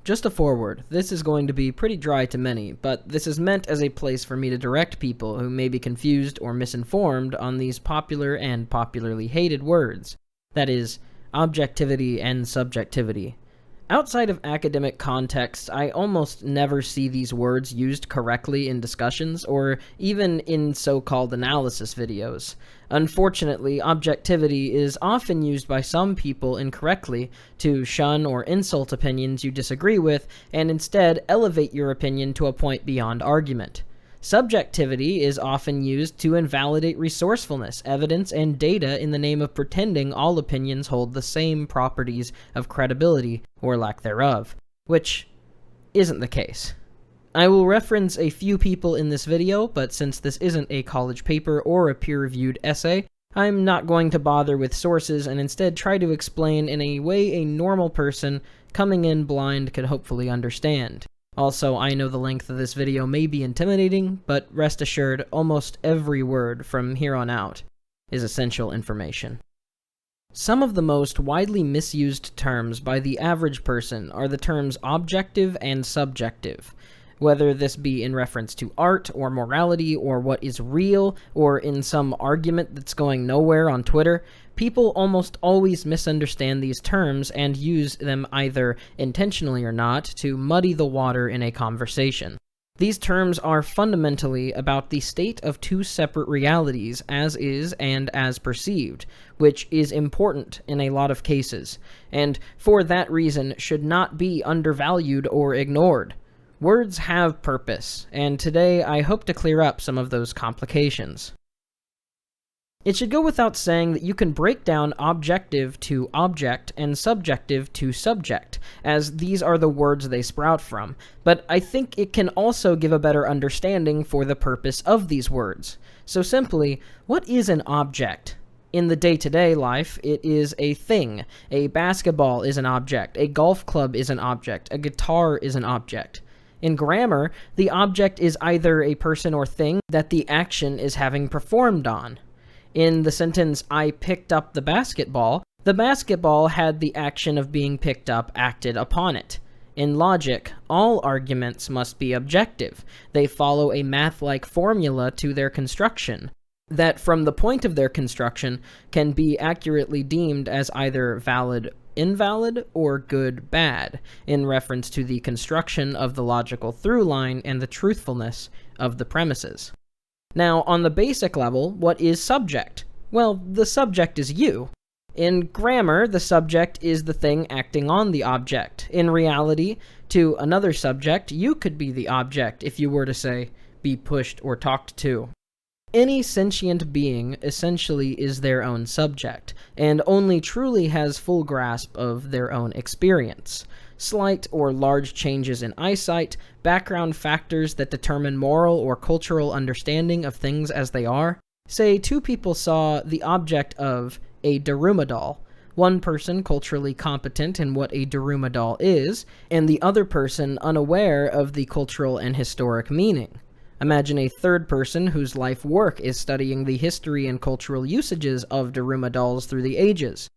Just a foreword. This is going to be pretty dry to many, but this is meant as a place for me to direct people who may be confused or misinformed on these popular and popularly hated words. That is, objectivity and subjectivity. Outside of academic contexts, I almost never see these words used correctly in discussions or even in so-called analysis videos. Unfortunately, objectivity is often used by some people incorrectly to shun or insult opinions you disagree with and instead elevate your opinion to a point beyond argument. Subjectivity is often used to invalidate resourcefulness, evidence, and data in the name of pretending all opinions hold the same properties of credibility, or lack thereof, which isn't the case. I will reference a few people in this video, but since this isn't a college paper or a peer-reviewed essay, I'm not going to bother with sources and instead try to explain in a way a normal person coming in blind could hopefully understand. Also, I know the length of this video may be intimidating, but rest assured, almost every word from here on out is essential information. Some of the most widely misused terms by the average person are the terms objective and subjective. Whether this be in reference to art or morality or what is real or in some argument that's going nowhere on Twitter, people almost always misunderstand these terms and use them either intentionally or not to muddy the water in a conversation. These terms are fundamentally about the state of two separate realities, as is and as perceived, which is important in a lot of cases, and for that reason should not be undervalued or ignored. Words have purpose, and today I hope to clear up some of those complications. It should go without saying that you can break down objective to object and subjective to subject, as these are the words they sprout from, but I think it can also give a better understanding for the purpose of these words. So simply, what is an object? In the day-to-day life, it is a thing. A basketball is an object, a golf club is an object, a guitar is an object. In grammar, the object is either a person or thing that the action is having performed on. In the sentence, I picked up the basketball had the action of being picked up acted upon it. In logic, all arguments must be objective. They follow a math-like formula to their construction, that from the point of their construction can be accurately deemed as either valid invalid or good bad, in reference to the construction of the logical through line and the truthfulness of the premises. Now, on the basic level, what is subject? Well, the subject is you. In grammar, the subject is the thing acting on the object. In reality, to another subject, you could be the object if you were to say, be pushed or talked to. Any sentient being essentially is their own subject, and only truly has full grasp of their own experience. Slight or large changes in eyesight, background factors that determine moral or cultural understanding of things as they are. Say two people saw the object of a Daruma doll, one person culturally competent in what a Daruma doll is, and the other person unaware of the cultural and historic meaning. Imagine a third person whose life work is studying the history and cultural usages of Daruma dolls through the ages.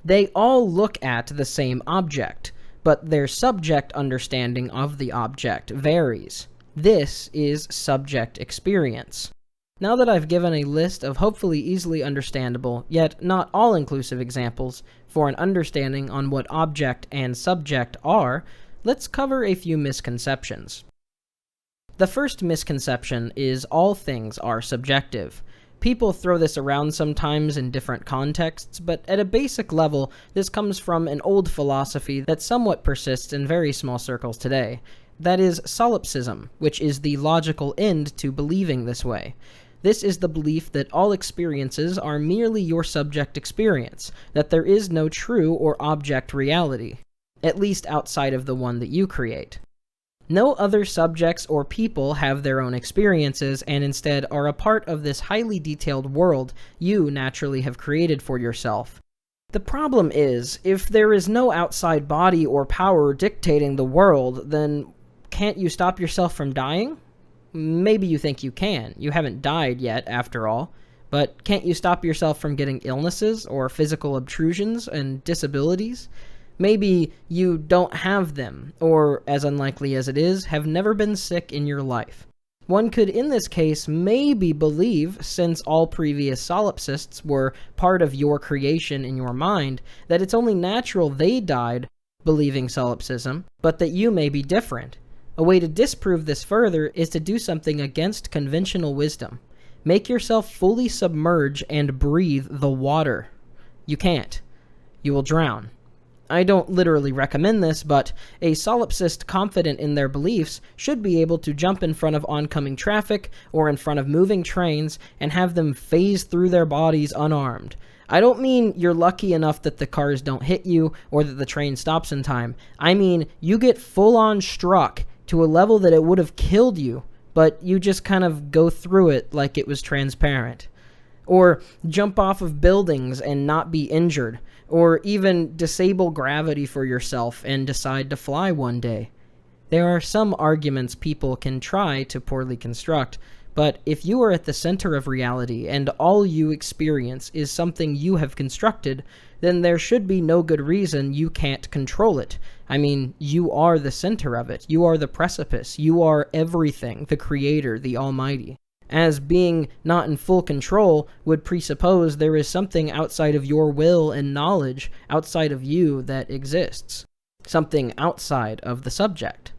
They all look at the same object, but their subject understanding of the object varies. This is subject experience. Now that I've given a list of hopefully easily understandable, yet not all-inclusive examples for an understanding on what object and subject are, let's cover a few misconceptions. The first misconception is all things are subjective. People throw this around sometimes in different contexts, but at a basic level, this comes from an old philosophy that somewhat persists in very small circles today. That is solipsism, which is the logical end to believing this way. This is the belief that all experiences are merely your subject experience, that there is no true or object reality, at least outside of the one that you create. No other subjects or people have their own experiences and instead are a part of this highly detailed world you naturally have created for yourself. The problem is, if there is no outside body or power dictating the world, then can't you stop yourself from dying? Maybe you think you can. You haven't died yet, after all. But can't you stop yourself from getting illnesses or physical obtrusions and disabilities? Maybe you don't have them, or, as unlikely as it is, have never been sick in your life. One could, in this case, maybe believe, since all previous solipsists were part of your creation in your mind, that it's only natural they died believing solipsism, but that you may be different. A way to disprove this further is to do something against conventional wisdom. Make yourself fully submerge and breathe the water. You can't. You will drown. I don't literally recommend this, but a solipsist confident in their beliefs should be able to jump in front of oncoming traffic or in front of moving trains and have them phase through their bodies unarmed. I don't mean you're lucky enough that the cars don't hit you or that the train stops in time. I mean you get full-on struck to a level that it would have killed you, but you just kind of go through it like it was transparent. Or jump off of buildings and not be injured, or even disable gravity for yourself and decide to fly one day. There are some arguments people can try to poorly construct, but if you are at the center of reality and all you experience is something you have constructed, then there should be no good reason you can't control it. I mean, you are the center of it. You are the precipice. You are everything, the creator, the almighty. As being not in full control would presuppose there is something outside of your will and knowledge, outside of you, that exists. Something outside of the subject.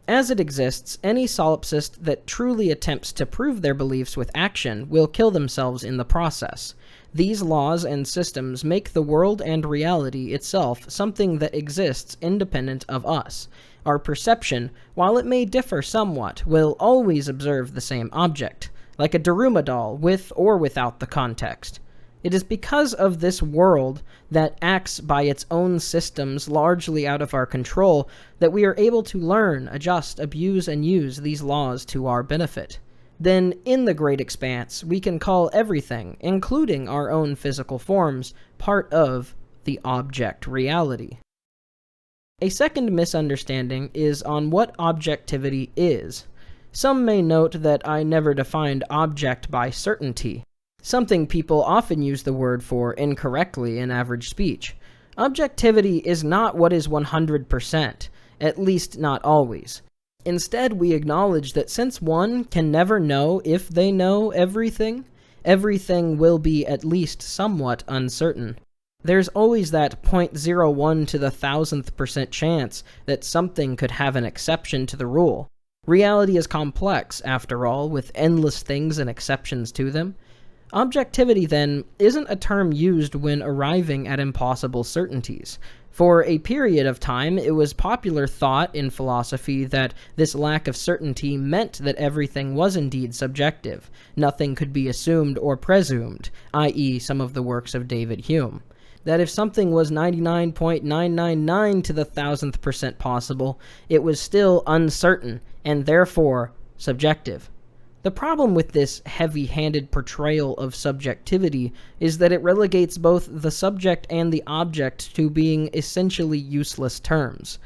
As it exists, any solipsist that truly attempts to prove their beliefs with action will kill themselves in the process. These laws and systems make the world and reality itself something that exists independent of us. Our perception, while it may differ somewhat, will always observe the same object, like a Daruma doll, with or without the context. It is because of this world that acts by its own systems largely out of our control that we are able to learn, adjust, abuse, and use these laws to our benefit. Then, in the great expanse, we can call everything, including our own physical forms, part of the object reality. A second misunderstanding is on what objectivity is. Some may note that I never defined object by certainty, something people often use the word for incorrectly in average speech. Objectivity is not what is 100%, at least not always. Instead, we acknowledge that since one can never know if they know everything, everything will be at least somewhat uncertain. There's always that 0.01 to the 1000th% chance that something could have an exception to the rule. Reality is complex, after all, with endless things and exceptions to them. Objectivity, then, isn't a term used when arriving at impossible certainties. For a period of time, it was popular thought in philosophy that this lack of certainty meant that everything was indeed subjective. Nothing could be assumed or presumed, i.e. some of the works of David Hume. That if something was 99.999 to the 1000th% possible, it was still uncertain, and therefore subjective. The problem with this heavy-handed portrayal of subjectivity is that it relegates both the subject and the object to being essentially useless terms.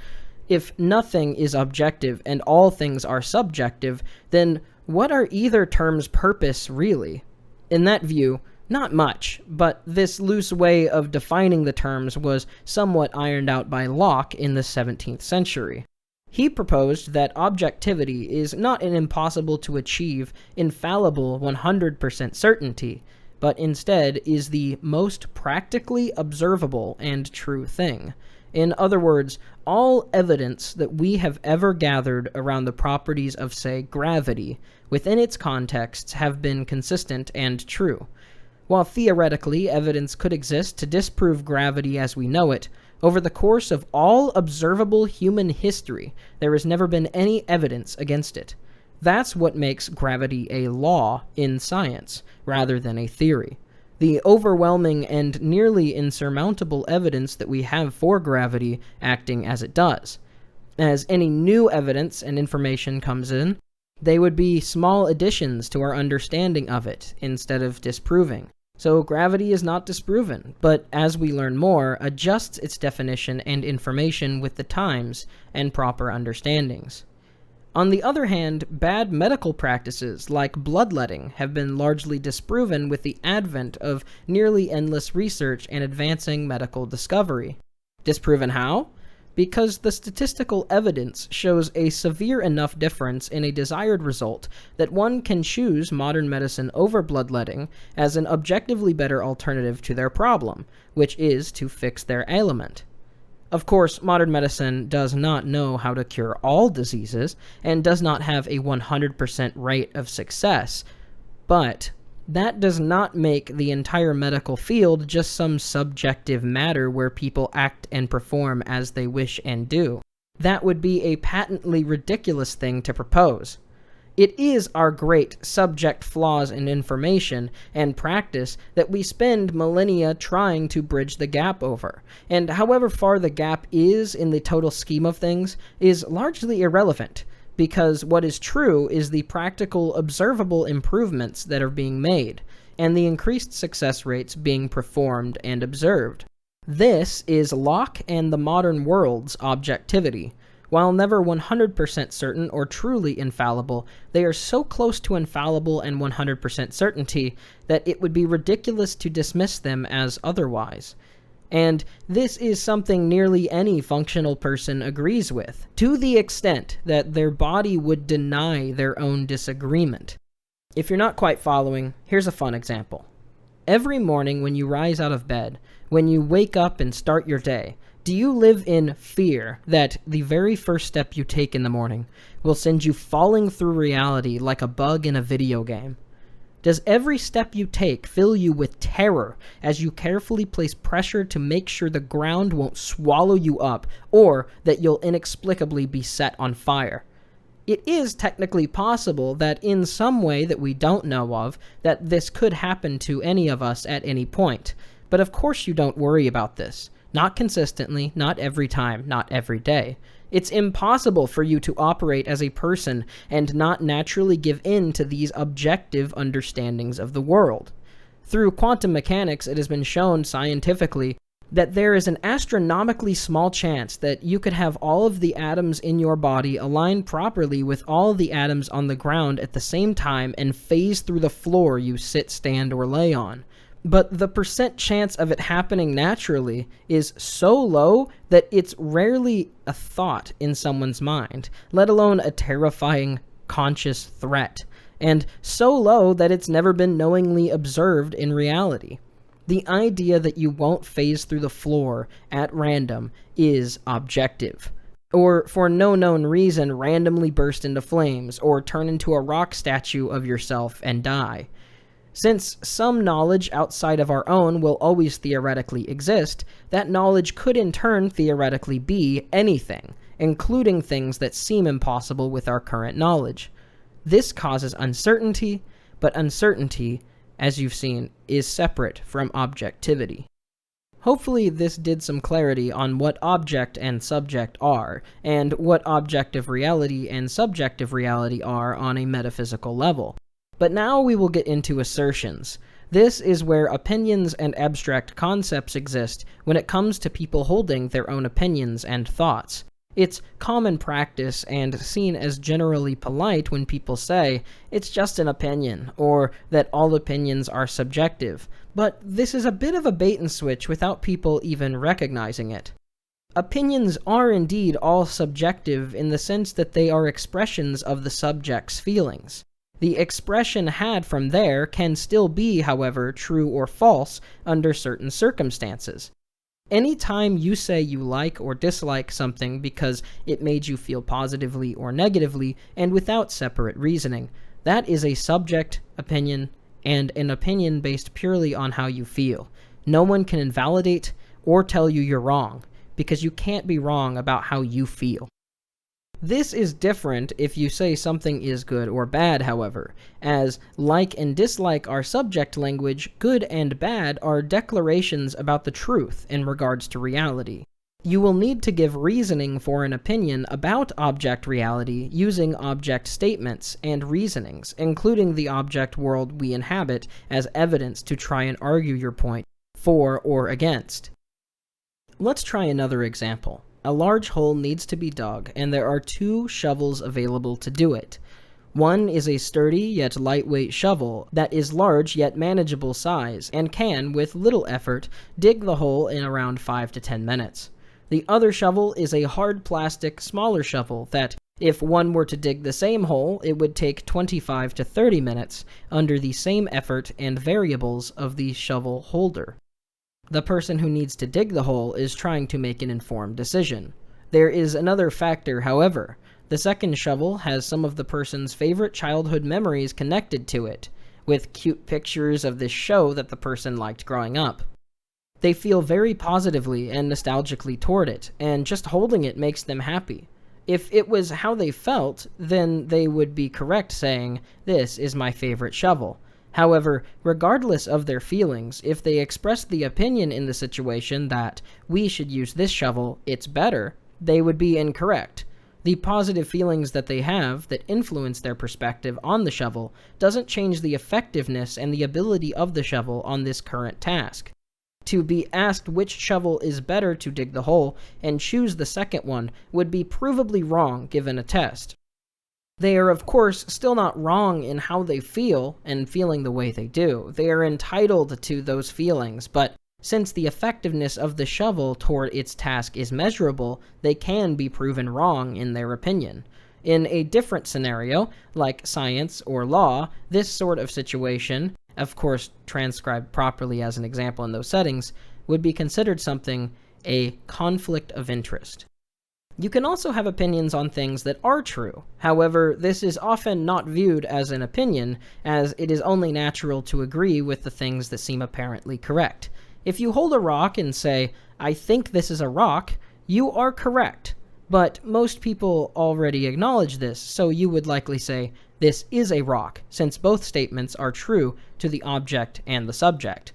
If nothing is objective and all things are subjective, then what are either term's purpose really? In that view, not much, but this loose way of defining the terms was somewhat ironed out by Locke in the 17th century. He proposed that objectivity is not an impossible-to-achieve, infallible 100% certainty, but instead is the most practically observable and true thing. In other words, all evidence that we have ever gathered around the properties of, say, gravity, within its contexts have been consistent and true. While theoretically evidence could exist to disprove gravity as we know it, over the course of all observable human history, there has never been any evidence against it. That's what makes gravity a law in science, rather than a theory. The overwhelming and nearly insurmountable evidence that we have for gravity acting as it does. As any new evidence and information comes in, they would be small additions to our understanding of it, instead of disproving. So gravity is not disproven, but as we learn more, adjusts its definition and information with the times and proper understandings. On the other hand, bad medical practices like bloodletting have been largely disproven with the advent of nearly endless research and advancing medical discovery. Disproven how? Because the statistical evidence shows a severe enough difference in a desired result that one can choose modern medicine over bloodletting as an objectively better alternative to their problem, which is to fix their ailment. Of course, modern medicine does not know how to cure all diseases and does not have a 100% rate of success, but that does not make the entire medical field just some subjective matter where people act and perform as they wish and do. That would be a patently ridiculous thing to propose. It is our great subject flaws in information and practice that we spend millennia trying to bridge the gap over, and however far the gap is in the total scheme of things is largely irrelevant, because what is true is the practical, observable improvements that are being made, and the increased success rates being performed and observed. This is Locke and the modern world's objectivity. While never 100% certain or truly infallible, they are so close to infallible and 100% certainty that it would be ridiculous to dismiss them as otherwise. And this is something nearly any functional person agrees with, to the extent that their body would deny their own disagreement. If you're not quite following, here's a fun example. Every morning when you rise out of bed, when you wake up and start your day, do you live in fear that the very first step you take in the morning will send you falling through reality like a bug in a video game? Does every step you take fill you with terror as you carefully place pressure to make sure the ground won't swallow you up or that you'll inexplicably be set on fire? It is technically possible that in some way that we don't know of, that this could happen to any of us at any point. But of course you don't worry about this. Not consistently, not every time, not every day. It's impossible for you to operate as a person and not naturally give in to these objective understandings of the world. Through quantum mechanics, it has been shown scientifically that there is an astronomically small chance that you could have all of the atoms in your body align properly with all the atoms on the ground at the same time and phase through the floor you sit, stand, or lay on. But the percent chance of it happening naturally is so low that it's rarely a thought in someone's mind, let alone a terrifying conscious threat, and so low that it's never been knowingly observed in reality. The idea that you won't phase through the floor at random is objective, or for no known reason randomly burst into flames, or turn into a rock statue of yourself and die. Since some knowledge outside of our own will always theoretically exist, that knowledge could in turn theoretically be anything, including things that seem impossible with our current knowledge. This causes uncertainty, but uncertainty, as you've seen, is separate from objectivity. Hopefully this did some clarity on what object and subject are, and what objective reality and subjective reality are on a metaphysical level. But now we will get into assertions. This is where opinions and abstract concepts exist when it comes to people holding their own opinions and thoughts. It's common practice and seen as generally polite when people say, it's just an opinion, or that all opinions are subjective. But this is a bit of a bait and switch without people even recognizing it. Opinions are indeed all subjective in the sense that they are expressions of the subject's feelings. The expression had from there can still be, however, true or false under certain circumstances. Anytime you say you like or dislike something because it made you feel positively or negatively and without separate reasoning, that is a subject opinion and an opinion based purely on how you feel. No one can invalidate or tell you you're wrong, because you can't be wrong about how you feel. This is different if you say something is good or bad, however, as like and dislike are subject language, good and bad are declarations about the truth in regards to reality. You will need to give reasoning for an opinion about object reality using object statements and reasonings, including the object world we inhabit, as evidence to try and argue your point for or against. Let's try another example. A large hole needs to be dug, and there are 2 shovels available to do it. One is a sturdy yet lightweight shovel that is large yet manageable size, and can, with little effort, dig the hole in around 5 to 10 minutes. The other shovel is a hard plastic, smaller shovel that, if one were to dig the same hole, it would take 25 to 30 minutes under the same effort and variables of the shovel holder. The person who needs to dig the hole is trying to make an informed decision. There is another factor, however. The second shovel has some of the person's favorite childhood memories connected to it, with cute pictures of this show that the person liked growing up. They feel very positively and nostalgically toward it, and just holding it makes them happy. If it was how they felt, then they would be correct saying, "This is my favorite shovel." However, regardless of their feelings, if they expressed the opinion in the situation that we should use this shovel, it's better, they would be incorrect. The positive feelings that they have that influence their perspective on the shovel doesn't change the effectiveness and the ability of the shovel on this current task. To be asked which shovel is better to dig the hole and choose the second one would be provably wrong given a test. They are, of course, still not wrong in how they feel and feeling the way they do. They are entitled to those feelings, but since the effectiveness of the shovel toward its task is measurable, they can be proven wrong in their opinion. In a different scenario, like science or law, this sort of situation, of course transcribed properly as an example in those settings, would be considered something a conflict of interest. You can also have opinions on things that are true. However, this is often not viewed as an opinion, as it is only natural to agree with the things that seem apparently correct. If you hold a rock and say, "I think this is a rock," you are correct. But most people already acknowledge this, so you would likely say, "This is a rock," since both statements are true to the object and the subject.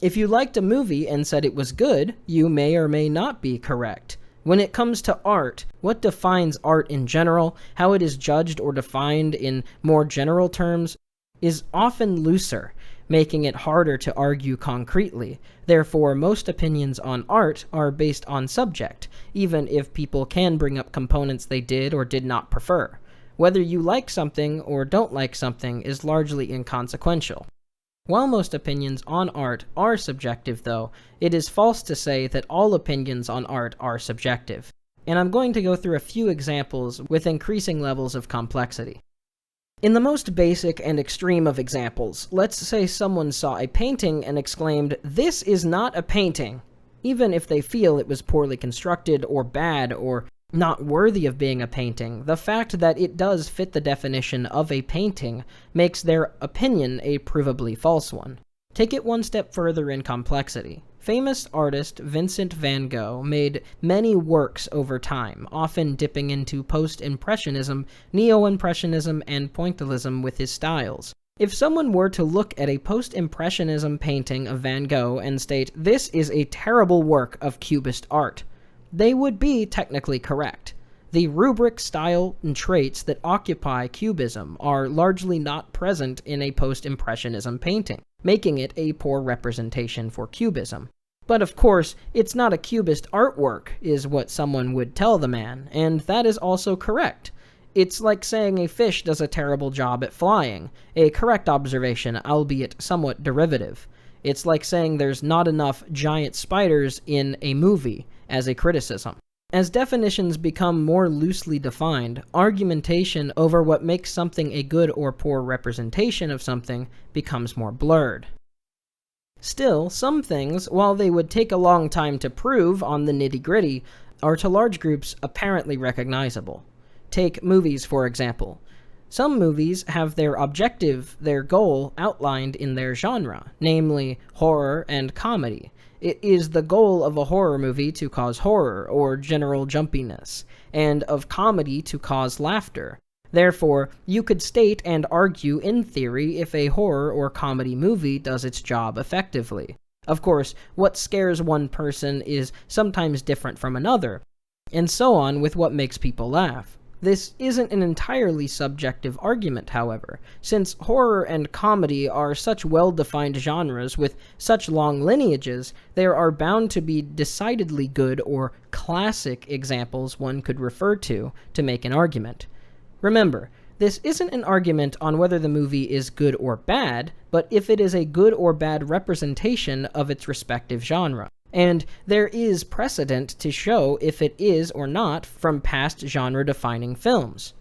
If you liked a movie and said it was good, you may or may not be correct. When it comes to art, what defines art in general, how it is judged or defined in more general terms, is often looser, making it harder to argue concretely. Therefore, most opinions on art are based on subject, even if people can bring up components they did or did not prefer. Whether you like something or don't like something is largely inconsequential. While most opinions on art are subjective, though, it is false to say that all opinions on art are subjective. And I'm going to go through a few examples with increasing levels of complexity. In the most basic and extreme of examples, let's say someone saw a painting and exclaimed, "This is not a painting," even if they feel it was poorly constructed or bad or not worthy of being a painting. The fact that it does fit the definition of a painting makes their opinion a provably false one. Take it one step further in complexity. Famous artist Vincent van Gogh made many works over time, often dipping into post-impressionism, neo-impressionism, and pointillism with his styles. If someone were to look at a post-impressionism painting of Van Gogh and state, "This is a terrible work of Cubist art," they would be technically correct. The rubric, style, and traits that occupy Cubism are largely not present in a post-impressionism painting, making it a poor representation for Cubism. But of course, it's not a Cubist artwork, is what someone would tell the man, and that is also correct. It's like saying a fish does a terrible job at flying, a correct observation, albeit somewhat derivative. It's like saying there's not enough giant spiders in a movie, as a criticism. As definitions become more loosely defined, argumentation over what makes something a good or poor representation of something becomes more blurred. Still, some things, while they would take a long time to prove on the nitty-gritty, are to large groups apparently recognizable. Take movies, for example. Some movies have their objective, their goal, outlined in their genre, namely horror and comedy. It is the goal of a horror movie to cause horror, or general jumpiness, and of comedy to cause laughter. Therefore, you could state and argue in theory if a horror or comedy movie does its job effectively. Of course, what scares one person is sometimes different from another, and so on with what makes people laugh. This isn't an entirely subjective argument, however. Since horror and comedy are such well-defined genres with such long lineages, there are bound to be decidedly good or classic examples one could refer to make an argument. Remember, this isn't an argument on whether the movie is good or bad, but if it is a good or bad representation of its respective genre. and there is precedent to show if it is or not from past genre-defining films.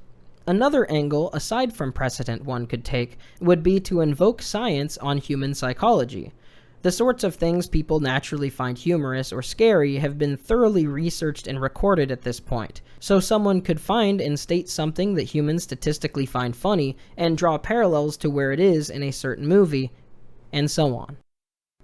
Another angle, aside from precedent one could take, would be to invoke science on human psychology. The sorts of things people naturally find humorous or scary have been thoroughly researched and recorded at this point, so someone could find and state something that humans statistically find funny and draw parallels to where it is in a certain movie, and so on.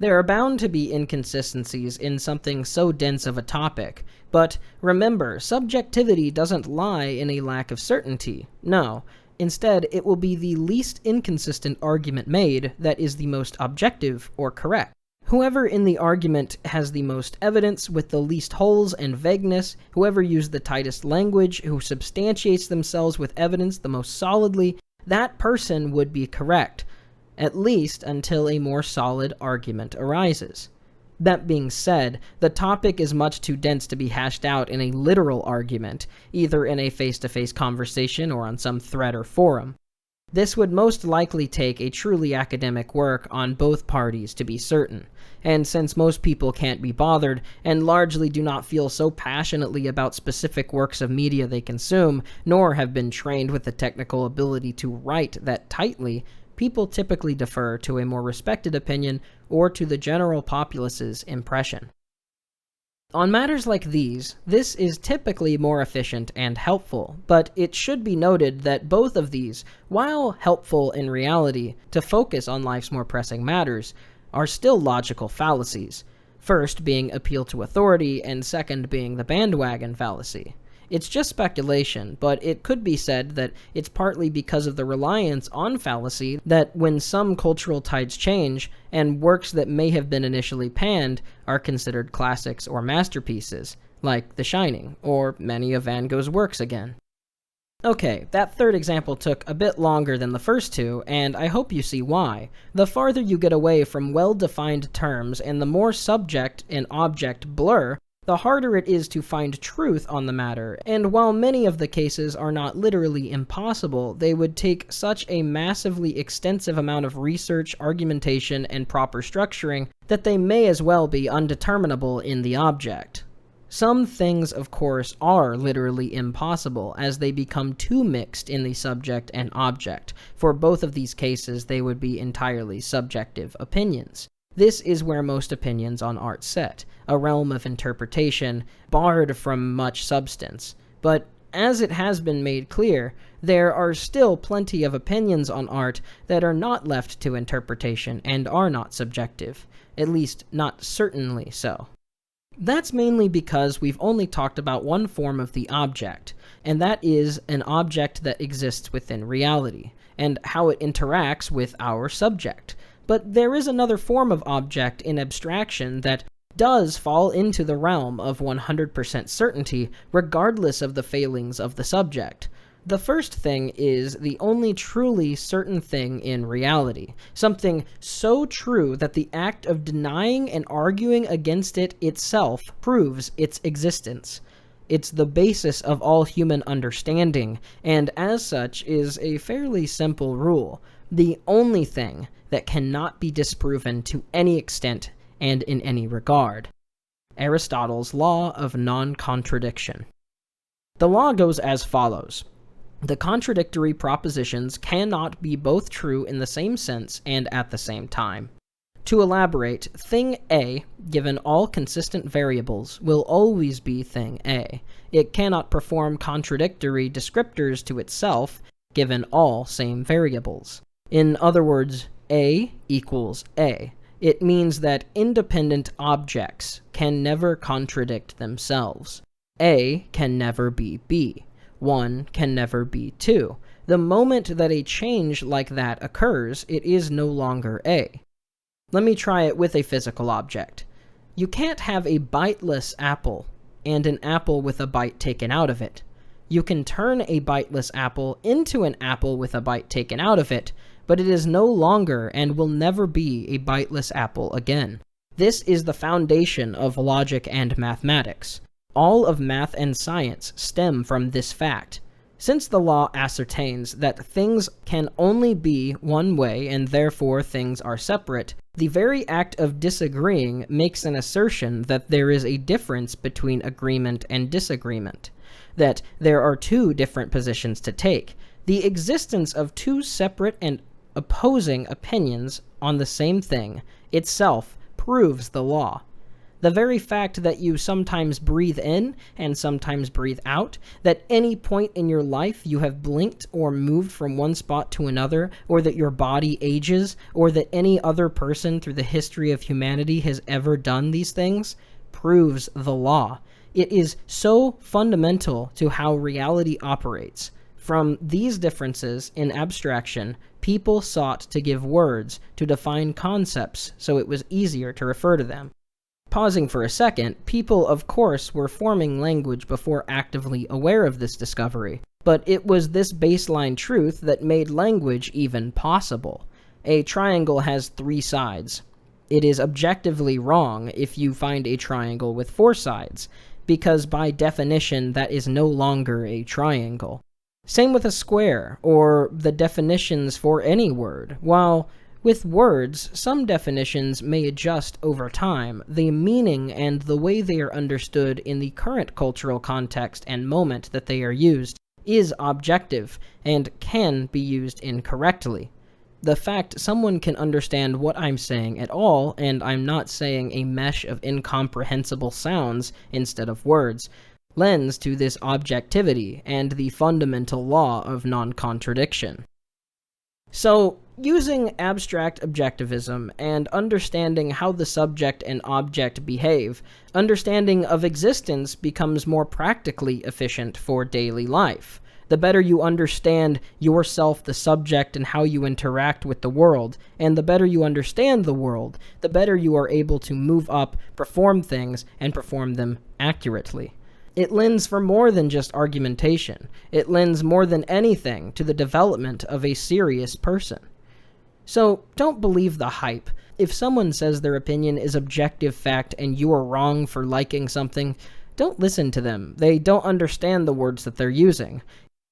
There are bound to be inconsistencies in something so dense of a topic, but remember, subjectivity doesn't lie in a lack of certainty. No. Instead, it will be the least inconsistent argument made that is the most objective or correct. Whoever in the argument has the most evidence with the least holes and vagueness, whoever used the tightest language, who substantiates themselves with evidence the most solidly, that person would be correct, at least until a more solid argument arises. That being said, the topic is much too dense to be hashed out in a literal argument, either in a face-to-face conversation or on some thread or forum. This would most likely take a truly academic work on both parties to be certain, and since most people can't be bothered, and largely do not feel so passionately about specific works of media they consume, nor have been trained with the technical ability to write that tightly, people typically defer to a more respected opinion or to the general populace's impression. On matters like these, this is typically more efficient and helpful, but it should be noted that both of these, while helpful in reality to focus on life's more pressing matters, are still logical fallacies, first being appeal to authority and second being the bandwagon fallacy. It's just speculation, but it could be said that it's partly because of the reliance on fallacy that when some cultural tides change, and works that may have been initially panned are considered classics or masterpieces, like The Shining, or many of Van Gogh's works again. Okay, that third example took a bit longer than the first two, and I hope you see why. The farther you get away from well-defined terms and the more subject and object blur, the harder it is to find truth on the matter, and while many of the cases are not literally impossible, they would take such a massively extensive amount of research, argumentation, and proper structuring that they may as well be undeterminable in the object. Some things, of course, are literally impossible, as they become too mixed in the subject and object. For both of these cases, they would be entirely subjective opinions. This is where most opinions on art sit, a realm of interpretation, barred from much substance. But as it has been made clear, there are still plenty of opinions on art that are not left to interpretation and are not subjective, at least not certainly so. That's mainly because we've only talked about one form of the object, and that is an object that exists within reality, and how it interacts with our subject. But there is another form of object in abstraction that does fall into the realm of 100% certainty, regardless of the failings of the subject. The first thing is the only truly certain thing in reality, something so true that the act of denying and arguing against it itself proves its existence. It's the basis of all human understanding, and as such is a fairly simple rule. The only thing that cannot be disproven to any extent and in any regard. Aristotle's law of non-contradiction. The law goes as follows. The contradictory propositions cannot be both true in the same sense and at the same time. To elaborate, thing A, given all consistent variables, will always be thing A. It cannot perform contradictory descriptors to itself, given all same variables. In other words, A equals A. It means that independent objects can never contradict themselves. A can never be B. 1 can never be 2. The moment that a change like that occurs, it is no longer A. Let me try it with a physical object. You can't have a biteless apple and an apple with a bite taken out of it. You can turn a biteless apple into an apple with a bite taken out of it, but it is no longer and will never be a biteless apple again. This is the foundation of logic and mathematics. All of math and science stem from this fact. Since the law ascertains that things can only be one way and therefore things are separate, the very act of disagreeing makes an assertion that there is a difference between agreement and disagreement, that there are two different positions to take. The existence of two separate and opposing opinions on the same thing itself proves the law. The very fact that you sometimes breathe in and sometimes breathe out, that any point in your life you have blinked or moved from one spot to another, or that your body ages, or that any other person through the history of humanity has ever done these things, proves the law. It is so fundamental to how reality operates. From these differences in abstraction, people sought to give words to define concepts so it was easier to refer to them. Pausing for a second, people of course were forming language before actively aware of this discovery, but it was this baseline truth that made language even possible. A triangle has 3 sides. It is objectively wrong if you find a triangle with 4 sides, because by definition that is no longer a triangle. Same with a square, or the definitions for any word. While with words, some definitions may adjust over time, the meaning and the way they are understood in the current cultural context and moment that they are used is objective and can be used incorrectly. The fact someone can understand what I'm saying at all, and I'm not saying a mesh of incomprehensible sounds instead of words, lends to this objectivity and the fundamental law of non-contradiction. So, using abstract objectivism and understanding how the subject and object behave, understanding of existence becomes more practically efficient for daily life. The better you understand yourself, the subject, and how you interact with the world, and the better you understand the world, the better you are able to move up, perform things, and perform them accurately. It lends for more than just argumentation. It lends more than anything to the development of a serious person. So, don't believe the hype. If someone says their opinion is objective fact and you are wrong for liking something, don't listen to them. They don't understand the words that they're using.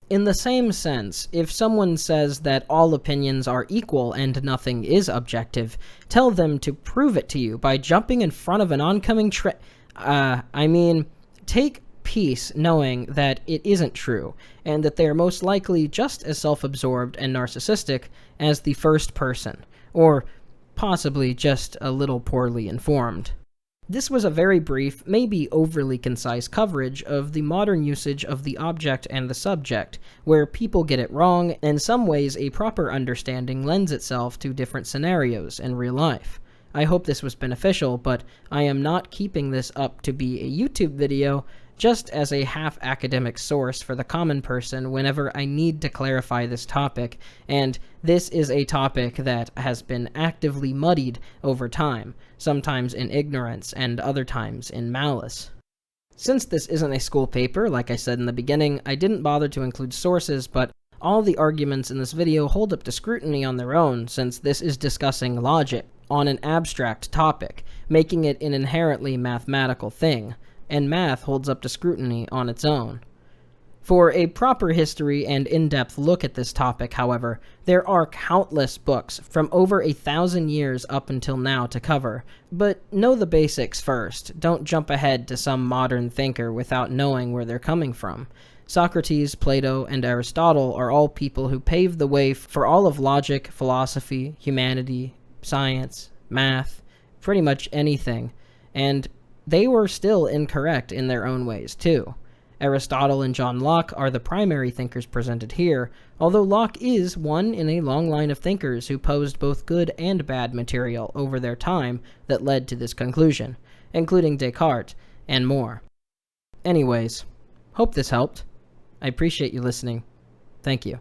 In the same sense, if someone says that all opinions are equal and nothing is objective, tell them to prove it to you by jumping in front of an oncoming take peace knowing that it isn't true, and that they are most likely just as self-absorbed and narcissistic as the first person, or possibly just a little poorly informed. This was a very brief, maybe overly concise coverage of the modern usage of the object and the subject, where people get it wrong, and in some ways a proper understanding lends itself to different scenarios in real life. I hope this was beneficial, but I am not keeping this up to be a YouTube video, just as a half-academic source for the common person whenever I need to clarify this topic, and this is a topic that has been actively muddied over time, sometimes in ignorance and other times in malice. Since this isn't a school paper, like I said in the beginning, I didn't bother to include sources, but all the arguments in this video hold up to scrutiny on their own, since this is discussing logic on an abstract topic, making it an inherently mathematical thing, and math holds up to scrutiny on its own. For a proper history and in-depth look at this topic, however, there are countless books from over 1,000 years up until now to cover, but know the basics first. Don't jump ahead to some modern thinker without knowing where they're coming from. Socrates, Plato, and Aristotle are all people who paved the way for all of logic, philosophy, humanity, science, math, pretty much anything, and they were still incorrect in their own ways, too. Aristotle and John Locke are the primary thinkers presented here, although Locke is one in a long line of thinkers who posed both good and bad material over their time that led to this conclusion, including Descartes and more. Anyways, hope this helped. I appreciate you listening. Thank you.